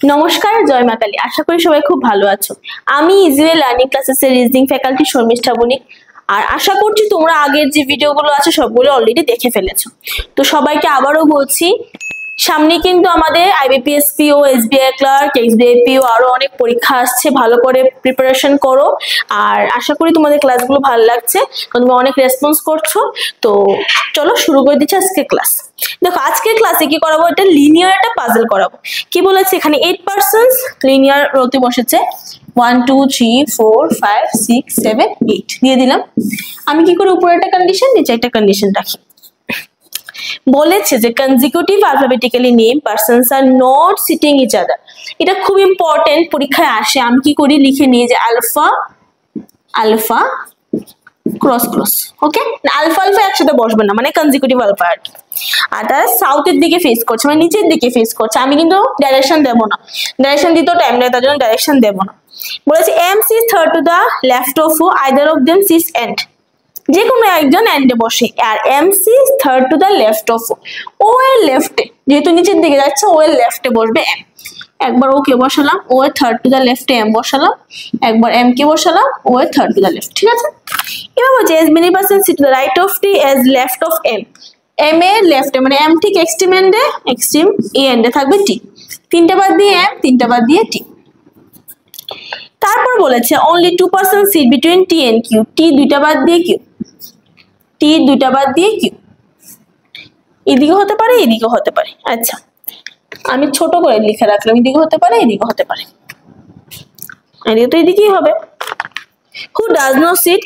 নমস্কার, জয় মা কালী। আশা করি সবাই খুব ভালো আছো। আমি ইজিওয়ে লার্নিং ক্লাসেসের রিজনিং ফ্যাকাল্টি শর্মিষ্ঠা বণিক। আর আশা করছি তোমরা আগের যে ভিডিওগুলো আছে সবগুলো অলরেডি দেখে ফেলেছো। তো সবাইকে আবারও বলছি, সামনে কিন্তু আমাদের IBPS PO, SBI clerk, SBI PO আরো অনেক পরীক্ষা আসছে। ভালো করে প্রিপারেশন করো। আর আশা করি তোমাদের ক্লাসগুলো ভালো লাগছে, তোমরা অনেক রেসপন্স করছো। তো চলো শুরু করে দিচ্ছি আজকে ক্লাস। দেখো আজকের ক্লাসে কি করাবো, এটা লিনিয়ার একটা পাজল করাবো। কি বলেছে এখানে 8% লিনিয়ার রোতে বসেছে, 1 2 3 4 5 6 7 8 দিয়ে দিলাম। আমি কি করে উপরে একটা কন্ডিশন, নিচে একটা কন্ডিশন রাখি। বলেছে যে consecutive alphabetically name persons are not sitting each other. এটা খুব ইম্পর্টেন্ট, পরীক্ষায় আসে। আমি কি করি, লিখে নিয়ে যে আলফা আলফা ক্রস ক্রস। ওকে, আলফা আলফা একসাথে বসবে না, মানে কনজিকিউটিভ আলফা আর কি। আর তারা সাউথের দিকে ফেস করছে, মানে নিচের দিকে ফেস করছে। আমি কিন্তু ডাইরেকশন দেবো না, ডাইরেকশন দিতেও টাইম নেই, তার জন্য ডাইরেকশন দেবো না। বলেছে এম সিজ third to the left of O, either of them সিজ এন্ড। যে কোনো একজন এন্ডে বসে। আর এম সিজ third to the left of O, O এর লেফটে, যেহেতু নিচের দিকে যাচ্ছে ও এর লেফটে বসবে এম। একবার ও কে বসালাম, ও এর থার্ড টু দা লেফটে এম বসালাম, একবার এম কে বসালাম, ও এর থার্ড টু দা লেফট। ঠিক আছে, এবার বলছে as many person sit to the right of T as left of M. M এর লেফটে, মানে এম ঠিক এক্সট্রিম এন্ডে, এক্সট্রিম এ এন্ডে থাকবে টি। তিনটা বাদ দিয়ে এম, তিনটা বাদ দিয়ে টি। তারপর বলেছে only 2% sit between T and Q. T দুইটা বাদ দিয়ে কিউ, টি দুইটা বাদ দিয়ে কিউ। এদিকে হতে পারে, এদিকে হতে পারে। আচ্ছা, আমি ছোট করে লিখে রাখলাম, এদিকে হতে পারে, এদিকে হতে পারে। এদিকে তো এদিকেই হবে। Who does not sit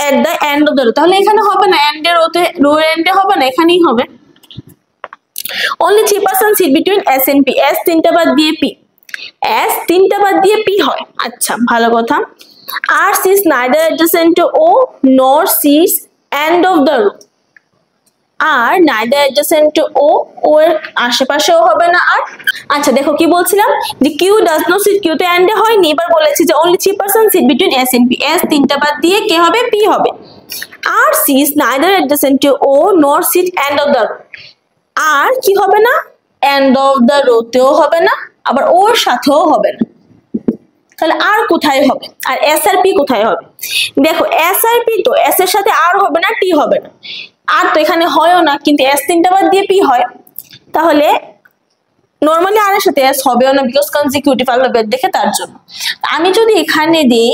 at the end of the row, তাহলে এখানে হবে না, এন্ড এর রোতে, রো এন্ডে হবে না, এখানেই হবে। Only 3% sit between S and P. S তিনটা বাদ দিয়ে পি, এস তিনটা বাদ দিয়ে পি হয়। আচ্ছা, ভালো কথা। আর সিজ নাইদার অ্যাডজেসেন্ট টু ও নর সিজ and of the row. R neither adjacent to O, O এর আশেপাশেও হবে না। আর আচ্ছা দেখো কি বলছিলাম, যে Q does not sit, Q তো এন্ডে হয়নি। এবার বলেছি যে only 3% sit between S and P. S তিনটা বাদ দিয়ে কে হবে, পি হবে। আর সিজ neither adjacent to O nor sit end of the row. আর কি হবে না, এন্ড অফ দ্য রোতেও হবে না, আবার ওর সাথেও হবে না। তাহলে আর কোথায় হবে, আর এস আর পি কোথায় হবে? দেখো এস আর পি তো, এস এর সাথে আর হবে না, টি হবে না। আর তো এখানে হয়ও না, কিন্তু এস তিনটা বাদ দিয়ে পি হয়। তাহলে নর্মালি আর এর সাথে এস হবেও না, বিকজ কনজিকিউটিভ অ্যালফাবেট দেখে, তার জন্য। আমি যদি এখানে দেই,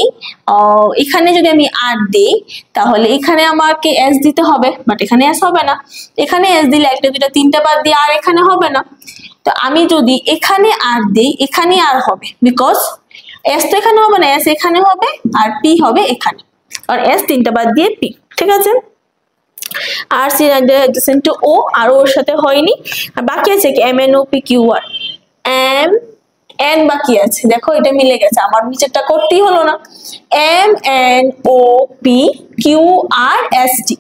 এখানে যদি আমি আর দেই, তাহলে এখানে আমাকে এস দিতে হবে, বাট এখানে এস হবে না। এখানে এস দিলে একটা দুইটা তিনটা বাদ দিয়ে আর এখানে হবে না। তো আমি যদি এখানে আর দেই, এখানে আর হবে, বিকজ এস তো এখানে হবে না, এস এখানে হবে, আর পি হবে এখানে। আর এস তিনটা বাদ দিয়ে পি। ঠিক আছে, আর সি অ্যাডজেসেন্ট টু ও, আর ওর সাথে হয়নি। আর বাকি আছে কি M N O P Q R, M N বাকি আছে। দেখো এটা মিলে গেছে, আমার নিচেরটা করতেই হলো না। M N O P Q R S T.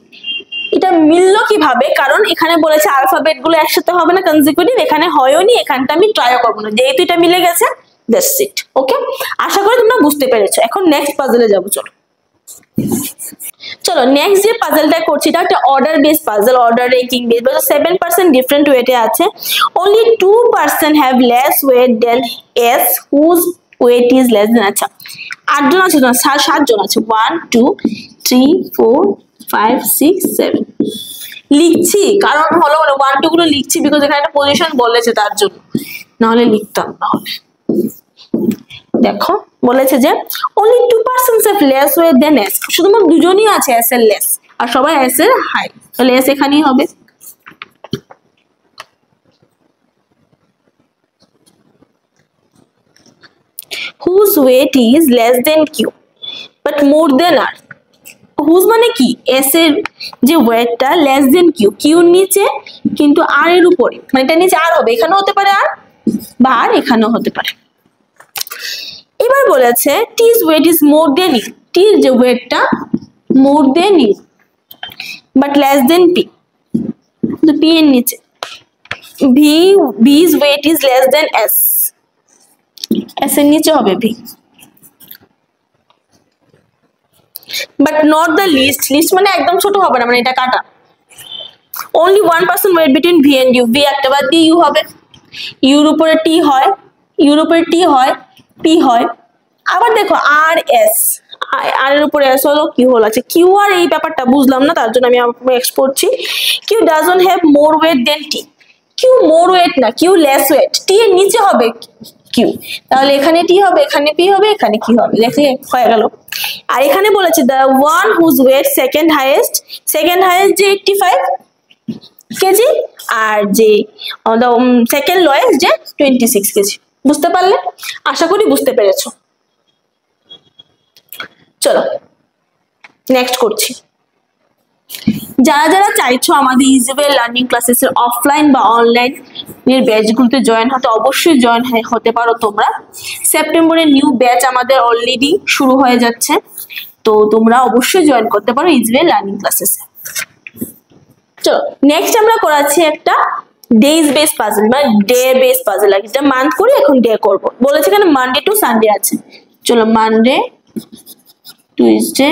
এটা মিললো কিভাবে, কারণ এখানে বলেছে আলফাবেট গুলো একসাথে হবে না কনজিকিউটিভ, এখানে হয়নি, এখানটা আমি ট্রাইও করবো না, যেহেতু এটা মিলে গেছে। That's it. ওকে, আশা করি তোমরা বুঝতে পেরেছো। এখন নেক্সট পাজলে যাবো। চলো নেক্সট যে পাজলটা করছি, এটা একটা order base puzzle, order ranking base. বলে 7% ডিফারেন্ট ওয়েটে আছে। Only 2% have less weight than S whose weight is less than. আচ্ছা, 8 জন আছে না, 7 জন আছে। 1 2 3 4 5 6 7 লিখছি, কারণ হলো 1 2 গুলো লিখছি, বিকজ এখানে একটা পজিশন বলেছে, তার জন্য। নাহলে লিখতাম না। হলে দেখো বলেছে যে only 2% have less weight than s, শুধুমাত্র দুজনই আছে s এর লেস, আর সবাই s এর হাই। তাহলে s এখানেই হবে। whose weight is less than q but more than r। whose মানে কি, s এর যে ওয়েটটা লেস দেন কিউ, কিউর নিচে কিন্তু r এর উপরে, মানে এটা নিচে r হবে, এখানেও হতে পারে r, বা r এখানেও হতে পারে। এবার বলেছে টি's weight is more than u, টির যে ওয়েটটা more than u but less than p, তো p এর নিচে b's weight is less than s, s এর নিচে হবে v, but not the least। Least মানে একদম ছোট হবে না, মানে এটা কাটা। only 1% weight between v and u, v একটা বাদ দিয়ে u হবে, u এর উপরে t হয়, ইউরোপের টি হয়, পি হয়। আবার দেখো আর এস, আর এর উপরে এস হলো, কিউ হলো। আচ্ছা কিউ আর এই ব্যাপারটা বুঝলাম না, তার জন্য আমি এক্স করছি। Q doesn't have more weight than T. Q more weight না, কিউ লেস ওয়েট, টি এর নিচে হবে কিউ, তাহলে এখানে টি হবে, এখানে পি হবে, এখানে কি হবে, দেখে হয়ে গেল। আর এখানে বলেছে the one whose weight second highest যে 85 কেজি, আর যে সেকেন্ড লোয়েস্ট যে 26 কেজি। বুঝতে পারলে? আশা করি বুঝতে পেরেছো। চলো নেক্সট করছি। যারা যারা চাইছো আমাদের ইজিওয়ে লার্নিং ক্লাসেস এর অফলাইন বা অনলাইন এর ব্যাচগুলোতে জয়েন হতে, অবশ্যই জয়েন হতে পারো তোমরা। সেপ্টেম্বরের নিউ ব্যাচ আমাদের অলরেডি শুরু হয়ে যাচ্ছে, তো তোমরা অবশ্যই জয়েন করতে পারো ইজিওয়ে লার্নিং ক্লাসেস। চলো নেক্সট আমরা করাচ্ছি একটা ডেজ বেস পাজল বা ডে বেস পাজল। এটা মান্থ করি, এখন ডে করব। বলেছে এখানে মানডে টু সানডে আছে। চলো মানডে, টুইসডে,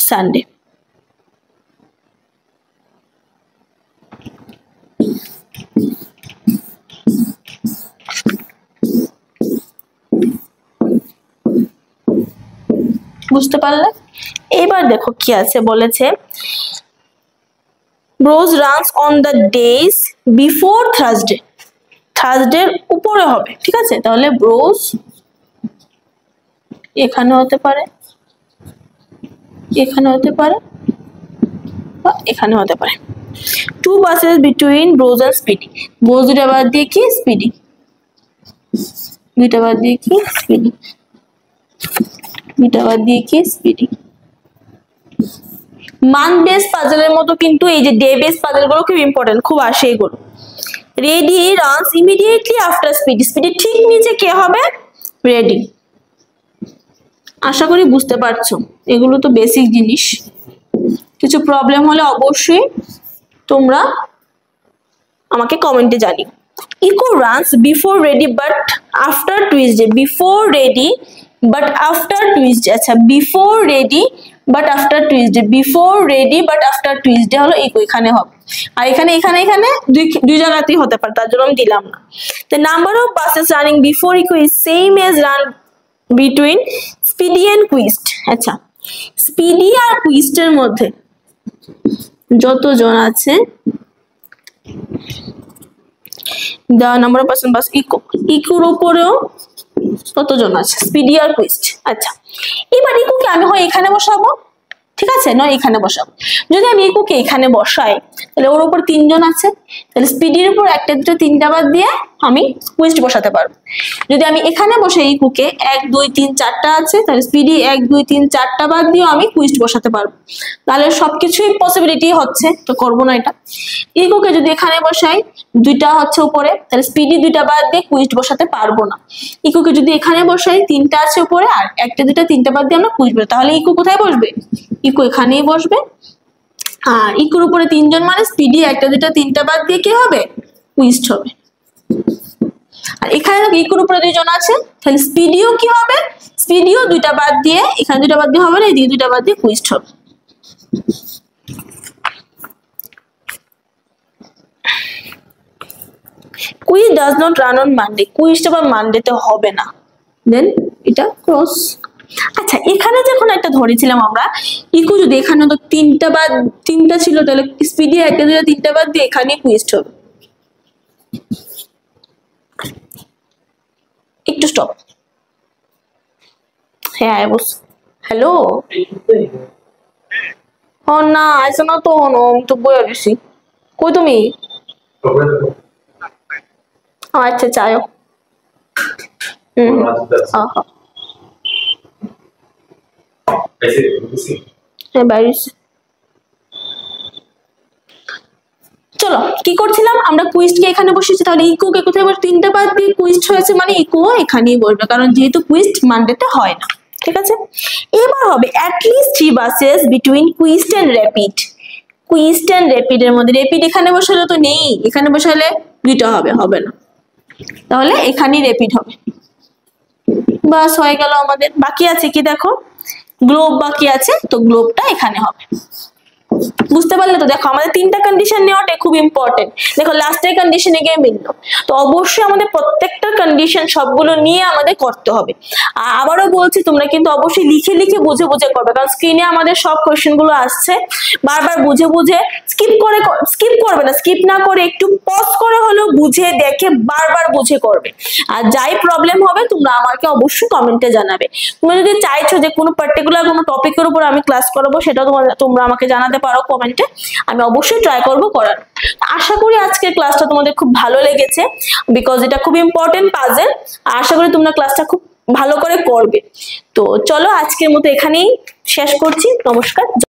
সানডে। বুঝতে পারলে? এবার দেখো কি আছে, বলেছে Bros runs on the days before Thursday. থার্সডের উপরে হবে, ঠিক আছে? তাহলে ব্রোজ এখানে হতে পারে, এখানে হতে পারে, বা এখানে হতে পারে। টু বাসেস বিটুইন ব্রোজ আর স্পিডি। ব্রোজ দুটা বাদ দিয়ে কি স্পিডি, দুটা বাদ দিয়ে কি স্পিডি, দুটা বাদ দিয়ে কি স্পিডি। মান্থ বেস পাজলের মতো কিন্তু এই যে ডে বেস পাজল গুলো খুব ইম্পর্টেন্ট, খুব আসে এগুলো। Ready runs immediately after speedy. Speedy ঠিক নিচে কে হবে? রেডি। আশা করি বুঝতে পারছো, এগুলো তো বেসিক জিনিস। কিছু প্রবলেম হলে অবশ্যই তোমরা আমাকে কমেন্টে জানিও। Echo runs before Ready but after Tuesday. Before Ready but after Tuesday. আচ্ছা before Ready but after Tuesday, before Ready but after Tuesday হলো ইকো, এখানে হবে। আর এখানে এখানে এখানে দুই জায়গাতেই হতে পারে, তার জন্য আমি দিলাম না। The number of buses running before eco is same as run between speedy and quist. আচ্ছা স্পিডি আর কুইস্টের মধ্যে যতজন আছে, the number of person bus eco, ইকোর উপরেও কতজন আছে? স্পিডি আর কুইস্ট। আচ্ছা এবার ইকোকে আমি হয় এখানে বসাবো, ঠিক আছে, নয় এখানে বসাবো। যদি আমি ইকোকে এখানে বসাই তাহলে ওর উপর তিনজন আছে, তাহলে স্পিডির উপর একটা দুটো তিনটা বাদ দিয়ে আমি কুইস্ট বসাতে পারবো। যদি আমি এখানে বসে ইকোকে 1 2 3 4টা আছে, তাহলে স্পিডি 1 2 3 4টা বাদ দিয়ে আমি কুইস্ট বসাতে পারবো। তাহলে সবকিছুই পসিবিলিটি হচ্ছে, তো করবো না এটা। ইকোকে যদি এখানে বসাই, দুইটা হচ্ছে উপরে, তাহলে স্পিডি দুইটা বাদ দিয়ে কুইস্ট বসাতে পারবো না। ইকোকে যদি এখানে বসাই, তিনটা আছে উপরে, আর একটা দুটা তিনটা বাদ দিয়ে আমরা কুইস্ট বসাবো, তাহলে ইকো কোথায় বসবে? ইকো এখানেই বসবে। আর ইকোর উপরে তিনজন মানে স্পিডি একটা দুটা তিনটা বাদ দিয়ে কি হবে? কুইস্ট হবে। আর এখানে ইকোর উপরে দুইজন আছে, তাহলে স্পিডিও কি হবে? স্পিডিও দুইটা বাদ দিয়ে, এখানে দুইটা বাদ দিয়ে হবে না, এদিকে দুইটা বাদ দিয়ে কুইস্ট হবে। Quiz does not run on Monday. কুইজটা আবার মানডেতে হবে না, দেন এটা ক্রস। আচ্ছা এখানে যখন একটা ধরেছিলাম আমরা ইকো, যদি এখানে তো তিনটা ছিল, তাহলে স্পিডি একটা দুটা তিনটা বাদ দিয়ে এখানে কুইস্ট হবে। একটু স্টপ। হ্যাঁ বস, হ্যালো। ও না আইসো না তো, তো বয়ে গেছি। কই তুমি? আচ্ছা চাও। হ্যাঁ বাইরে। চলো কি করছিলাম আমরা? কুইস্টকে এখানে বসেছি, তাহলে ইকোকে কোথায় বসে? তিনটা বাদ দিয়ে কুইস্ট হয়েছে মানে ইকো এখানেই বসবে, কারণ যেহেতু কুইস্ট মানডেতে হয় না, ঠিক আছে। এবার হবে at least 3 buses between Quist and Rapid. Quist and Rapid এর মধ্যে র্যাপিড এখানে বসালে তো নেই, এখানে বসালে দুইটা হবে, হবে না, তাহলে এখানেই র্যাপিড হবে। বাস হয়ে গেল আমাদের। বাকি আছে কি দেখো, গ্লোব বাকি আছে, তো গ্লোবটা এখানে হবে। বুঝতে পারলে তো? দেখো আমাদের তিনটা কন্ডিশন নেওয়াটা খুব ইম্পর্টেন্ট। দেখো লাস্টের কন্ডিশনে গিয়ে মিললো, তো অবশ্যই আমাদের প্রত্যেকটা কন্ডিশন সবগুলো নিয়ে আমাদের করতে হবে। আর আবারও বলছি তোমরা কিন্তু অবশ্যই লিখে লিখে বুঝে বুঝে করবে, কারণ স্ক্রিনে আমাদের সব কোশ্চেন গুলো আসছে, বারবার বুঝে বুঝে স্কিপ করবে না, স্কিপ না করে একটু পজ করে হলেও বুঝে দেখে বারবার বুঝে করবে। আর যাই প্রবলেম হবে তোমরা আমাকে অবশ্যই কমেন্টে জানাবে। তোমরা যদি চাইছো যে কোনো পার্টিকুলার কোনো টপিকের উপর আমি ক্লাস করাবো, সেটাও তোমরা আমাকে জানাতে পারো কমেন্টে, আমি অবশ্যই ট্রাই করবো করার। আশা করি আজকের ক্লাসটা তোমাদের খুব ভালো লেগেছে, বিকজ এটা খুব ইম্পর্টেন্ট পাজেল। আশা করি তোমরা ক্লাসটা খুব ভালো করে করবে। তো চলো আজকের মতো এখানেই শেষ করছি। নমস্কার।